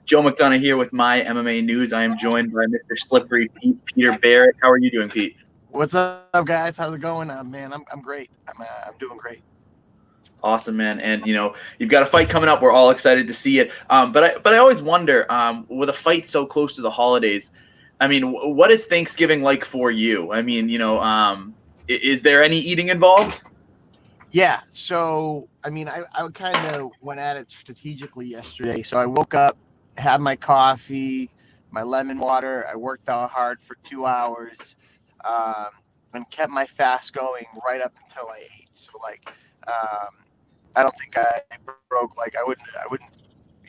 Joe McDonough here with my MMA news. I am joined by Mr. Slippery Pete, Peter Barrett. How are you doing, Pete? What's up, guys? How's it going? Man, I'm great. I'm doing great. Awesome, man. And you've got a fight coming up. We're all excited to see it. But I always wonder, with a fight so close to the holidays, I mean, what is Thanksgiving like for you? I mean, is there any eating involved? Yeah. So, I kind of went at it strategically yesterday. So I woke up, had my coffee, my lemon water. I worked out hard for 2 hours, um, and kept my fast going right up until I ate. So, I don't think I broke. I wouldn't.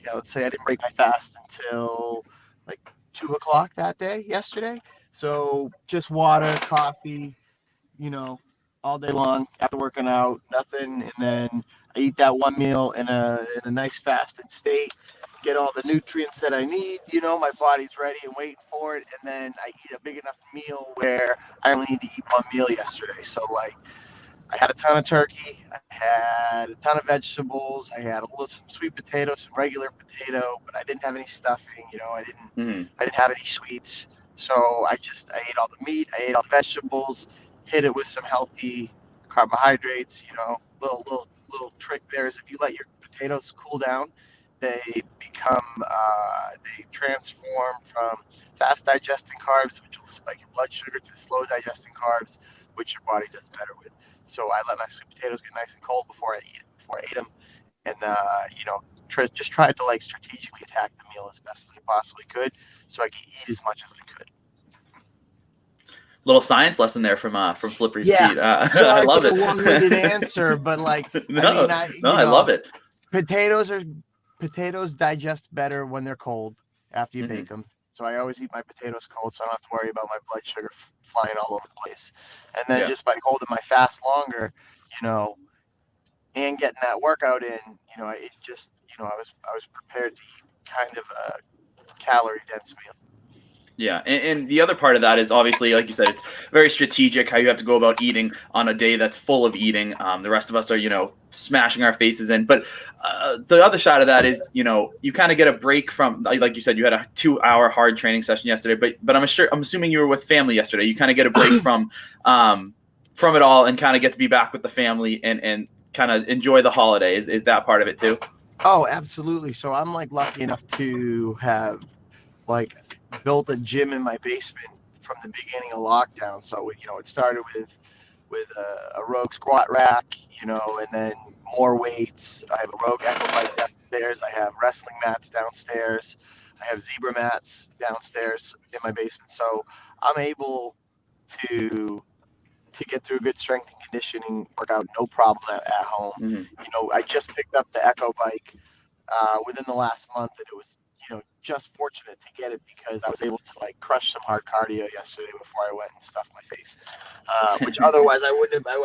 Yeah, let's say I didn't break my fast until like 2 o'clock that day yesterday. So just water, coffee, you know, all day long after working out, nothing. And then I eat that one meal in a nice fasted state, get all the nutrients that I need. My body's ready and waiting for it. And then I eat a big enough meal where I only need to eat one meal yesterday. So, I had a ton of turkey. I had a ton of vegetables. I had some sweet potato, some regular potato, but I didn't have any stuffing. I didn't have any sweets. So I ate all the meat. I ate all the vegetables. Hit it with some healthy carbohydrates. Little trick there is if you let your potatoes cool down, they they transform from fast digesting carbs, which will spike your blood sugar, to slow digesting carbs, which your body does better with. So I let my sweet potatoes get nice and cold before I ate them, and just tried to strategically attack the meal as best as I possibly could, so I could eat as much as I could. Little science lesson there from Slippery Yeah, Pete. I sorry for love the it. long-winded answer, but No, I love it. potatoes are potatoes digest better when they're cold after you Mm-hmm. bake them. So I always eat my potatoes cold, so I don't have to worry about my blood sugar flying all over the place. And then Yeah. just by holding my fast longer, you know, and getting that workout in, I was prepared to eat kind of a calorie dense meal. Yeah, and the other part of that is obviously, like you said, it's very strategic how you have to go about eating on a day that's full of eating. The rest of us are, smashing our faces in. But the other side of that is, you kind of get a break from, like you said, you had a 2-hour hard training session yesterday. But I'm assuming you were with family yesterday. You kind of get a break from it all and kind of get to be back with the family and kind of enjoy the holiday. Is that part of it too? Oh, absolutely. So I'm lucky enough to have like built a gym in my basement from the beginning of lockdown. So it started with a Rogue squat rack, and then more weights. I have a Rogue echo bike downstairs. I have wrestling mats downstairs. I have zebra mats downstairs in my basement. So I'm able to get through a good strength and conditioning workout, no problem at home. Mm-hmm. I just picked up the echo bike within the last month, and it was just fortunate to get it because I was able to crush some hard cardio yesterday before I went and stuffed my face, which otherwise I wouldn't have.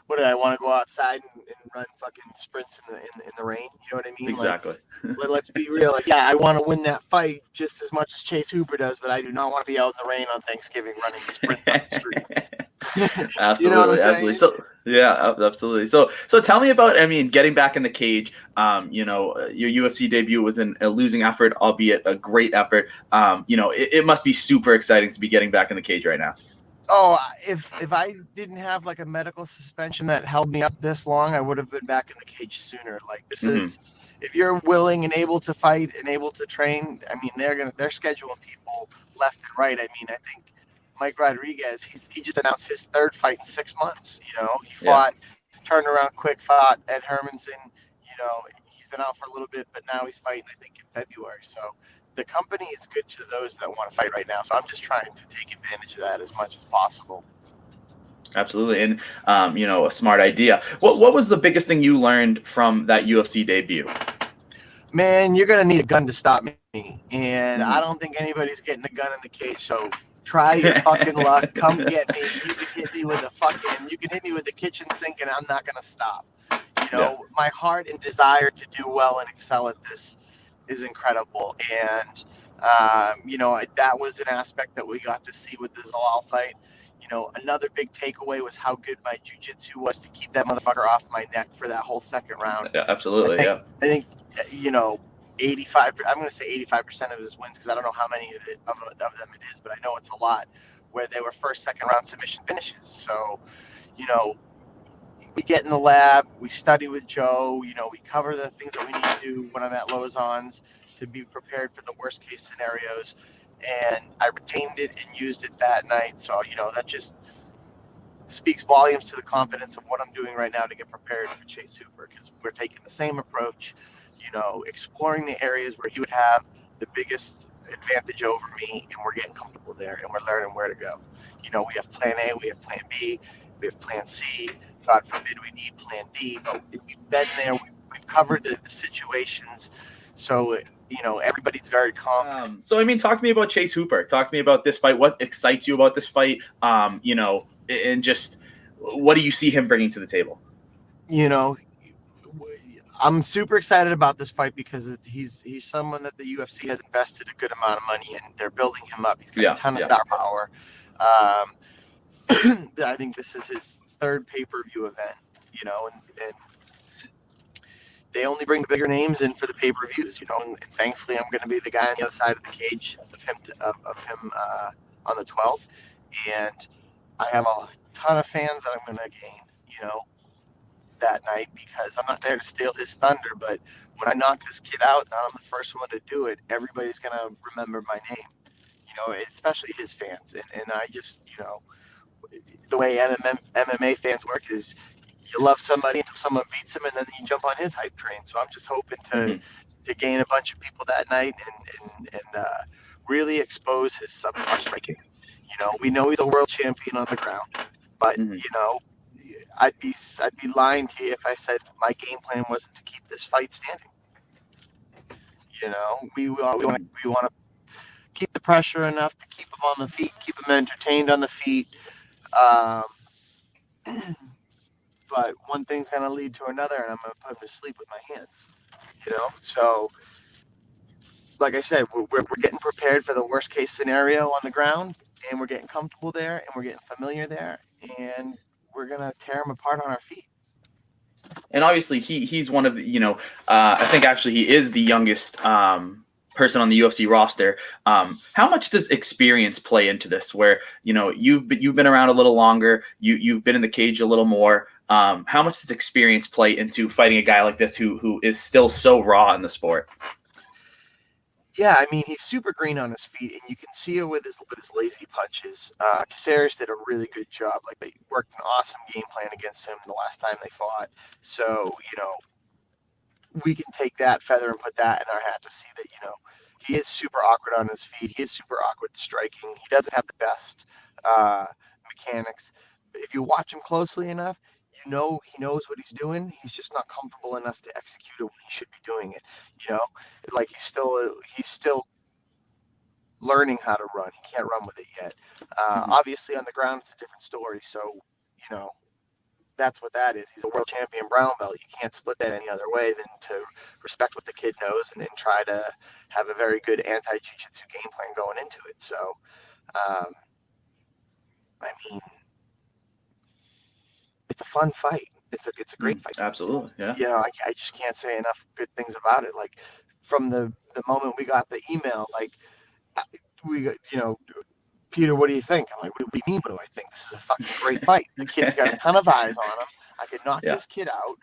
What did I want to go outside and run fucking sprints in the rain? You know what I mean? Exactly. Let's be real. I want to win that fight just as much as Chase Hooper does, but I do not want to be out in the rain on Thanksgiving running sprints on the street. You know what I'm Absolutely. saying? So yeah, absolutely. So tell me about, I mean, getting back in the cage. Your UFC debut was a losing effort, albeit a great effort. It must be super exciting to be getting back in the cage right now. Oh, if I didn't have a medical suspension that held me up this long, I would have been back in the cage sooner. This Mm-hmm. is, if you're willing and able to fight and able to train, I mean, they're scheduling people left and right. I mean, I think Mike Rodriguez, he just announced his third fight in 6 months. He Yeah. turned around quick, fought Ed Hermanson. He's been out for a little bit, but now he's fighting, I think, in February. So the company is good to those that want to fight right now. So I'm just trying to take advantage of that as much as possible. Absolutely. And, a smart idea. What was the biggest thing you learned from that UFC debut? Man, you're going to need a gun to stop me. And Mm-hmm. I don't think anybody's getting a gun in the cage. So try your fucking luck. Come get me. You can hit me with you can hit me with the kitchen sink and I'm not going to stop. Yeah. My heart and desire to do well and excel at this is incredible. And, that was an aspect that we got to see with the Zalal fight. Another big takeaway was how good my jiu-jitsu was to keep that motherfucker off my neck for that whole second round. Yeah, absolutely. I think, 85. I'm going to say 85% of his wins because I don't know how many of them it is, but I know it's a lot. Where they were first, second round submission finishes. So, you know, we get in the lab, we study with Joe, we cover the things that we need to do when I'm at Lozon's to be prepared for the worst case scenarios. And I retained it and used it that night. So, that just speaks volumes to the confidence of what I'm doing right now to get prepared for Chase Hooper because we're taking the same approach, exploring the areas where he would have the biggest advantage over me, and we're getting comfortable there and we're learning where to go. We have plan A, we have plan B, we have plan C. God forbid we need plan D, but we've been there, we've covered the situations. So, everybody's very confident. So I mean, talk to me about Chase Hooper. Talk to me about this fight. What excites you about this fight? And just what do you see him bringing to the table? I'm super excited about this fight because he's someone that the UFC has invested a good amount of money in. They're building him up. He's got a ton of star power. I think this is his third pay-per-view event, and they only bring the bigger names in for the pay-per-views, and thankfully I'm going to be the guy on the other side of the cage of him on the 12th, and I have a ton of fans that I'm going to gain, that night because I'm not there to steal his thunder, but when I knock this kid out and I'm the first one to do it, everybody's going to remember my name, especially his fans. And I just, the way MMA fans work is you love somebody until someone beats him and then you jump on his hype train. So I'm just hoping to gain a bunch of people that night and really expose his subpar striking. We know he's a world champion on the ground, but, I'd be lying to you if I said my game plan wasn't to keep this fight standing. We want to keep the pressure enough to keep them on the feet, keep them entertained on the feet. But one thing's going to lead to another, and I'm going to put him to sleep with my hands. So like I said, we're getting prepared for the worst case scenario on the ground, and we're getting comfortable there, and we're getting familiar there, and we're going to tear him apart on our feet. And obviously, he's one of the, I think actually he is the youngest person on the UFC roster. How much does experience play into this? Where you've been around a little longer, you've been in the cage a little more. How much does experience play into fighting a guy like this who is still so raw in the sport? Yeah, I mean, he's super green on his feet, and you can see it with his lazy punches. Caceres did a really good job. Like, they worked an awesome game plan against him the last time they fought. So, we can take that feather and put that in our hat to see that, he is super awkward on his feet. He is super awkward striking. He doesn't have the best mechanics. But if you watch him closely enough, he knows what he's doing. He's just not comfortable enough to execute it when he should be doing it. Like he's still learning how to run. He can't run with it yet. Obviously, on the ground, it's a different story. So, that's what that is. He's a world champion brown belt. You can't split that any other way than to respect what the kid knows and then try to have a very good anti-jiu-jitsu game plan going into it. So, I mean, it's a fun fight. It's a great fight. Absolutely, yeah. I just can't say enough good things about it. Like, from the moment we got the email, like, we got, Peter, what do you think? I'm like, what do you mean? What do I think? This is a fucking great fight. The kid's got a ton of eyes on him. I could knock this kid out.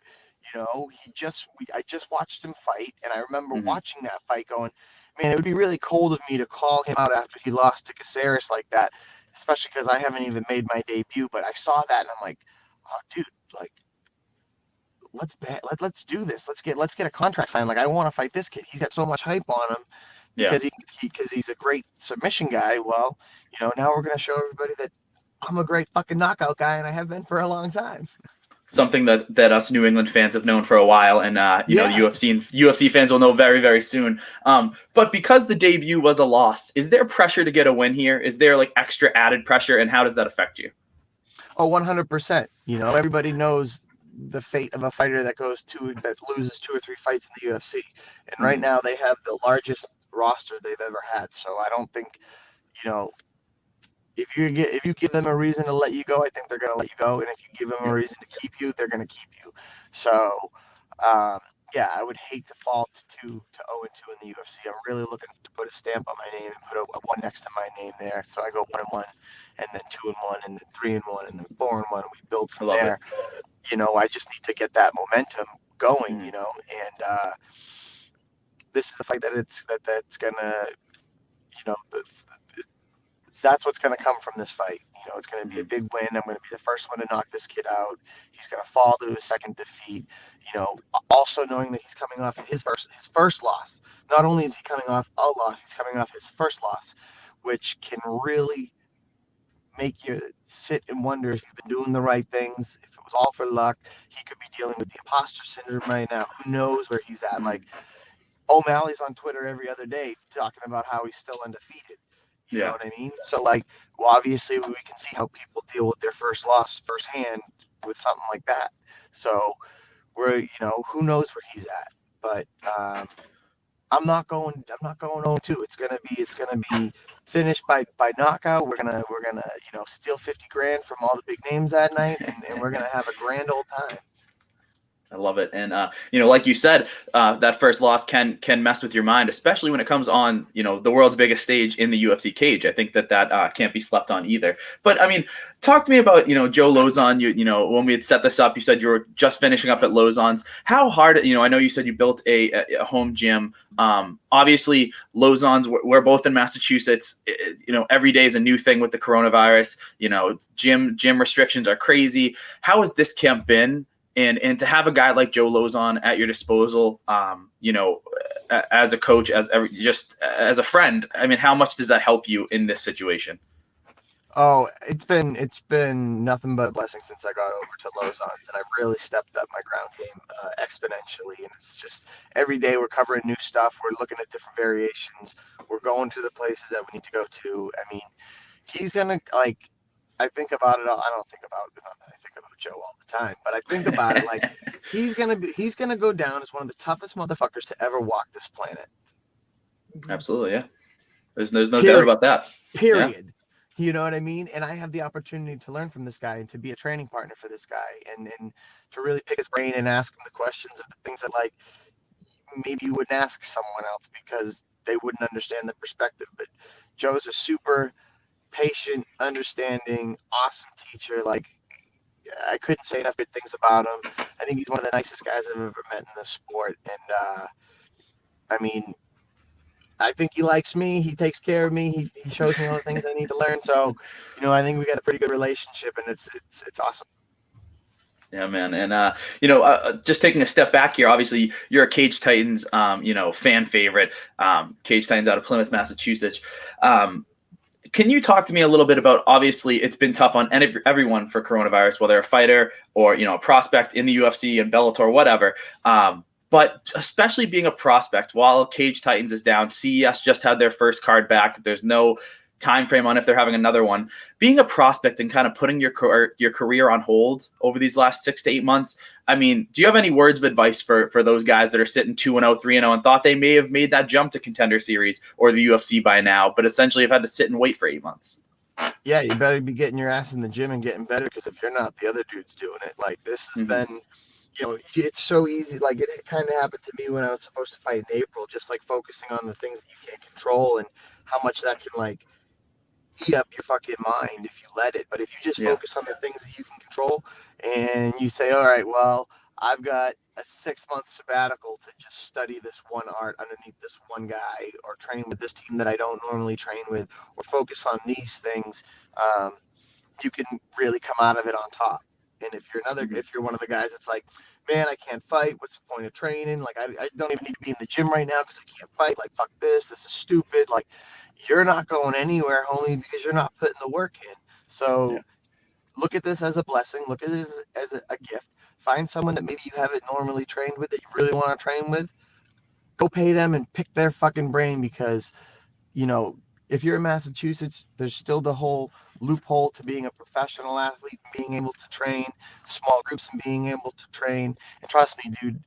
I just watched him fight, and I remember watching that fight going, man, it would be really cold of me to call him out after he lost to Caceres like that, especially because I haven't even made my debut. But I saw that, and I'm like, oh, dude, like, let's do this. Let's get a contract signed. Like, I want to fight this kid. He's got so much hype on him. Because he's a great submission guy. Well, now we're going to show everybody that I'm a great fucking knockout guy, and I have been for a long time. Something that us New England fans have known for a while, and the UFC fans will know very, very soon. But because the debut was a loss, is there pressure to get a win here? Is there like extra added pressure, and how does that affect you? Oh, 100%. Everybody knows the fate of a fighter that loses 2 or 3 fights in the UFC, and right now they have the largest roster they've ever had. So I don't think, if you give them a reason to let you go, I think they're going to let you go. And if you give them a reason to keep you, they're going to keep you. So yeah, I would hate to fall to 0-2 in the UFC. I'm really looking to put a stamp on my name and put a one next to my name there. So I go 1-1, and then 2-1, and then 3-1, and then 4-1. We build I from love it. there. I just need to get that momentum going. Mm, And this is the fight that's gonna, that's what's gonna come from this fight. It's going to be a mhm. big win. I'm going to be the first one to knock this kid out. He's going to fall to his second defeat. Also knowing that he's coming off his first loss. Not only is he coming off a loss, he's coming off his first loss, which can really make you sit and wonder if you've been doing the right things. If it was all for luck, he could be dealing with the imposter syndrome right now. Who knows where he's at? Like Mm, O'Malley's on Twitter every other day talking about how he's still undefeated. You know yeah. what I mean? So, like, well, obviously, we can see how people deal with their first loss firsthand with something like that. So, who knows where he's at? But I'm not going. I'm not going 0-2. It's gonna be finished by knockout. We're gonna steal 50 grand from all the big names that night, and we're gonna have a grand old time. I love it, and like you said, that first loss can mess with your mind, especially when it comes on the world's biggest stage in the UFC cage. I think that can't be slept on either. But I mean, talk to me about Joe Lozon. When we had set this up, you said you were just finishing up at Lozon's. How hard? I know you said you built a home gym. Obviously, Lozon's. We're both in Massachusetts. Every day is a new thing with the coronavirus. Gym restrictions are crazy. How has this camp been? And to have a guy like Joe Lozon at your disposal, as a coach, just as a friend, I mean, how much does that help you in this situation? Oh, it's been nothing but a blessing since I got over to Lozon's, and I've really stepped up my ground game exponentially. And it's just every day we're covering new stuff. We're looking at different variations. We're going to the places that we need to go to. I mean, he's gonna like. I think about it all. I don't think about it. Not that I think about Joe all the time, but I think about it like he's gonna go down as one of the toughest motherfuckers to ever walk this planet. Absolutely, yeah. There's no doubt Period. about that. Yeah, Period. You know what I mean? And I have the opportunity to learn from this guy and to be a training partner for this guy and to really pick his brain and ask him the questions of the things that like maybe you wouldn't ask someone else because they wouldn't understand the perspective. But Joe's a super patient, understanding, awesome teacher. Like I couldn't say enough good things about him. I think he's one of the nicest guys I've ever met in this sport. And I mean, I think he likes me. He takes care of me. He shows me all the things I need to learn. So, I think we got a pretty good relationship, and it's awesome. yeah, man. And just taking a step back here, obviously you're a Cage Titans, fan favorite. Cage Titans out of Plymouth, Massachusetts. Can you talk to me a little bit about, obviously it's been tough on everyone for coronavirus, whether a fighter or, a prospect in the UFC and Bellator, whatever. But especially being a prospect while Cage Titans is down, CES just had their first card back. There's no time frame on if they're having another one. Being a prospect and kind of putting your career on hold over these last 6 to 8 months. I mean, do you have any words of advice for those guys that are sitting 2-0, 3-0 and thought they may have made that jump to Contender Series or the UFC by now, but essentially have had to sit and wait for 8 months? Yeah, you better be getting your ass in the gym and getting better because if you're not, the other dude's doing it. Like this has Mm-hmm. been, it's so easy. Like it kind of happened to me when I was supposed to fight in April, just like focusing on the things that you can't control and how much that can like eat up your fucking mind if you let it. But if you just Yeah. focus on the things that you can control and you say, all right, well, I've got a 6-month sabbatical to just study this one art underneath this one guy or train with this team that I don't normally train with or focus on these things, um, you can really come out of it on top. And Mm-hmm. if you're one of the guys that's like, man, I can't fight. What's the point of training? Like, I don't even need to be in the gym right now because I can't fight. Like, fuck this. This is stupid. Like, you're not going anywhere, homie, because you're not putting the work in. Yeah. So look at this as a blessing. Look at it as a gift. Find someone that maybe you haven't normally trained with that you really want to train with. Go pay them and pick their fucking brain because you know, if you're in Massachusetts, there's still the whole loophole to being a professional athlete, being able to train small groups and being able to train. And trust me, dude,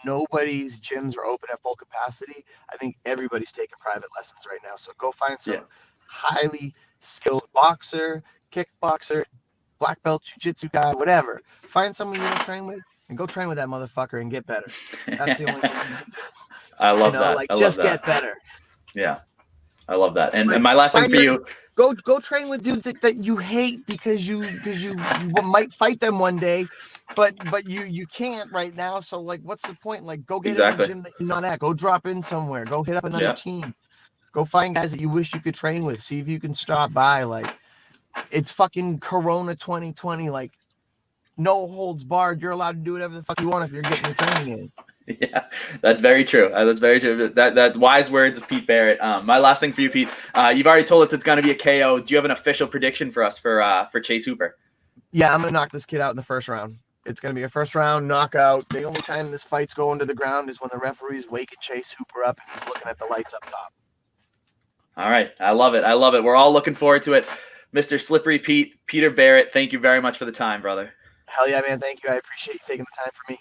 nobody's gyms are open at full capacity. I think everybody's taking private lessons right now. So go find Yeah. some highly skilled boxer, kickboxer, black belt, jiu-jitsu guy, whatever. Find someone you want to train with, and go train with that motherfucker and get better. That's the only thing you can do. I love that. Like I love just that. get better. Yeah, I love that. And, Like, and my last thing for you, go train with dudes that you hate because you might fight them one day, but you can't right now. So like, what's the point? Like, go get in the exactly. gym that you're not at. Go drop in somewhere. Go hit up another Yeah. team. Go find guys that you wish you could train with. See if you can stop by. Like, it's fucking Corona 2020. Like, no holds barred. You're allowed to do whatever the fuck you want if you're getting your training in. Yeah, that's very true. That's very true. That wise words of Pete Barrett. My last thing for you, Pete. You've already told us it's going to be a KO. Do you have an official prediction for us for Chase Hooper? Yeah, I'm gonna knock this kid out in the first round. It's gonna be a first round knockout. The only time this fight's going to the ground is when the referee's waking Chase Hooper up and he's looking at the lights up top. All right, I love it. I love it. We're all looking forward to it. Mr. Slippery Pete, Peter Barrett, thank you very much for the time, brother. Hell yeah, man. Thank you. I appreciate you taking the time for me.